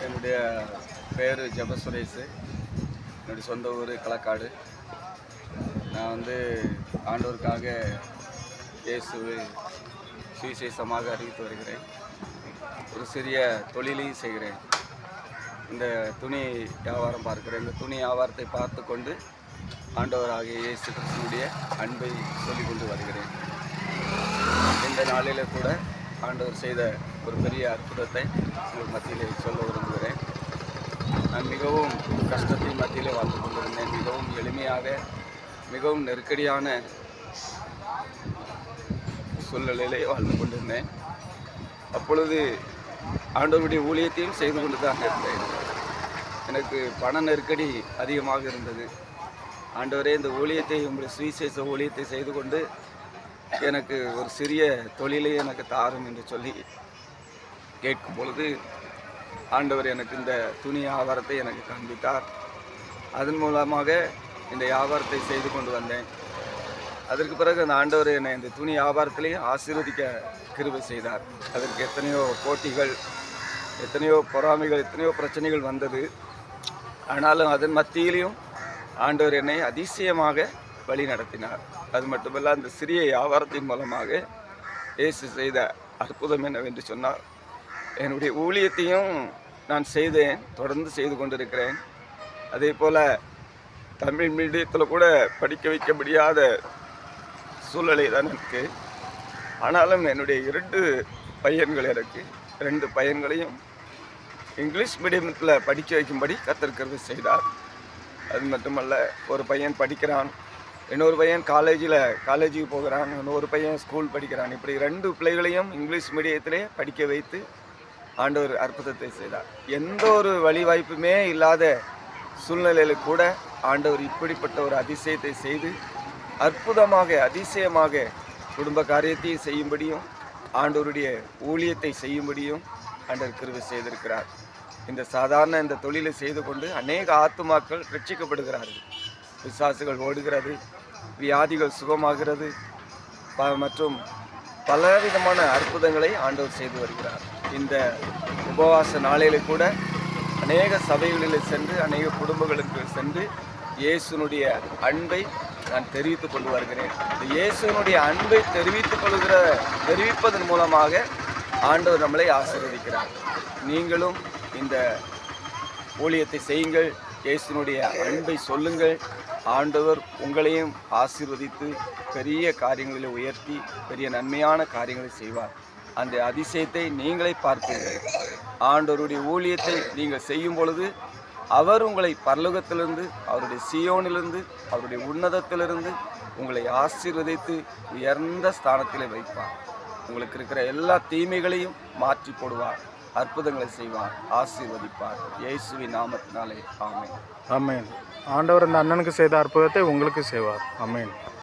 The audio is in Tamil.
என்னுடைய பேர் ஜெப சுரேஷ். என்னுடைய சொந்த ஊர் களக்காடு. நான் ஆண்டவருக்காக இயேசுவை சுவிசேஷமாக அறிவித்து வருகிறேன். ஒரு சிறிய தொழிலையும் செய்கிறேன். இந்த துணி வியாபாரம் பார்க்கிறேன். இந்த துணி வியாபாரத்தை பார்த்து கொண்டு ஆண்டவராகிய இயேசு கிறிஸ்துவுடைய அன்பை சொல்லிக் கொண்டு வருகிறேன். இந்த நாளில் கூட ஆண்டவர் செய்த ஒரு பெரிய அற்புதத்தை உங்கள் மத்தியிலே சொல்ல விரும்புகிறேன். நான் மிகவும் கஷ்டத்தின் மத்தியிலே வாழ்ந்து கொண்டிருந்தேன். மிகவும் எளிமையாக, மிகவும் நெருக்கடியான சூழ்நிலையிலே வாழ்ந்து கொண்டிருந்தேன். அப்பொழுது ஆண்டவருடைய ஊழியத்தையும் செய்து கொண்டு தான் இருந்தேன். எனக்கு பண நெருக்கடி அதிகமாக இருந்தது. ஆண்டவரே, இந்த ஊழியத்தை, உங்களுடைய சுவிசேஷ ஊழியத்தை செய்து கொண்டு எனக்கு ஒரு சிறிய தொழிலை எனக்கு தாரும் என்று சொல்லி கேட்கும் பொழுது ஆண்டவர் எனக்கு இந்த துணி வியாபாரத்தை எனக்கு காண்பித்தார். அதன் மூலமாக இந்த வியாபாரத்தை செய்து கொண்டு வந்தேன். அதற்கு பிறகு அந்த ஆண்டவர் என்னை இந்த துணி வியாபாரத்திலேயே ஆசீர்வதிக்க கிருபை செய்தார். அதற்கு எத்தனையோ போட்டிகள், எத்தனையோ பொறாமைகள், எத்தனையோ பிரச்சனைகள் வந்தது. ஆனாலும் அதன் மத்தியிலையும் ஆண்டவர் என்னை அதிசயமாக வழி நடத்தினார். அது மட்டுமல்ல, அந்த சிறிய வியாபாரத்தின் மூலமாக இயேசு செய்த அற்புதம் என்னவென்று சொன்னார், என்னுடைய ஊழியத்தையும் நான் செய்தேன், தொடர்ந்து செய்து கொண்டிருக்கிறேன். அதே போல் தமிழ் மீடியத்தில் கூட படிக்க வைக்க முடியாத சூழ்நிலை தான் எனக்கு. ஆனாலும் என்னுடைய 2 பையன்கள் எனக்கு 2 பையன்களையும் இங்கிலீஷ் மீடியத்தில் படிக்க வைக்கும்படி கர்த்தர் கிருபை செய்தார். அது மட்டுமல்ல, ஒரு பையன் படிக்கிறான், இன்னொரு பையன் காலேஜுக்கு போகிறான், இன்னொரு பையன் ஸ்கூல் படிக்கிறான். இப்படி 2 பிள்ளைகளையும் இங்கிலீஷ் மீடியத்திலே படிக்க வைத்து ஆண்டவர் அற்புதத்தை செய்தார். எந்த ஒரு வழி வாய்ப்புமே இல்லாத சூழ்நிலையில் கூட ஆண்டவர் இப்படிப்பட்ட ஒரு அதிசயத்தை செய்து அற்புதமாக, அதிசயமாக குடும்ப காரியத்தையும் செய்யும்படியும் ஆண்டவருடைய ஊழியத்தை செய்யும்படியும் ஆண்டவர் கிருபை செய்திருக்கிறார். இந்த தொழிலை செய்து கொண்டு அநேக ஆத்துமாக்கள் ரட்சிக்கப்படுகிறார்கள். பிசாசுகள் ஓடுகிறது, வியாதிகள் சுகமாகிறது, மற்றும் பலவிதமான அற்புதங்களை ஆண்டவர் செய்து வருகிறார். இந்த உபவாச நாளில் கூட அநேக சபைகளில் சென்று, அநேக குடும்பங்களுக்கு சென்று இயேசுனுடைய அன்பை நான் தெரிவித்துக் கொண்டு வருகிறேன். இந்த இயேசுனுடைய அன்பை தெரிவிப்பதன் மூலமாக ஆண்டவர் நம்மளை ஆசீர்வதிக்கிறார். நீங்களும் இந்த ஊழியத்தை செய்யுங்கள், இயேசுனுடைய அன்பை சொல்லுங்கள். ஆண்டவர் உங்களையும் ஆசீர்வதித்து பெரிய காரியங்களில் உயர்த்தி பெரிய நன்மையான காரியங்களை செய்வார். அந்த அதிசயத்தை நீங்களே பார்ப்பீர்கள். ஆண்டவருடைய ஊழியத்தை நீங்கள் செய்யும் பொழுது அவர் உங்களை பரலோகத்திலிருந்து, அவருடைய சீயோனிலிருந்து, அவருடைய உன்னதத்திலிருந்து உங்களை ஆசீர்வதித்து உயர்ந்த ஸ்தானத்திலே வைப்பார். உங்களுக்கு இருக்கிற எல்லா தீமைகளையும் மாற்றி போடுவார், அற்புதங்களை செய்வார், ஆசீர்வதிப்பார். இயேசுவின் நாமத்தினாலே ஆமென். ஆமென். ஆண்டவர் அந்த அண்ணனுக்கு செய்த அற்புதத்தை உங்களுக்கு செய்வார். ஆமென்.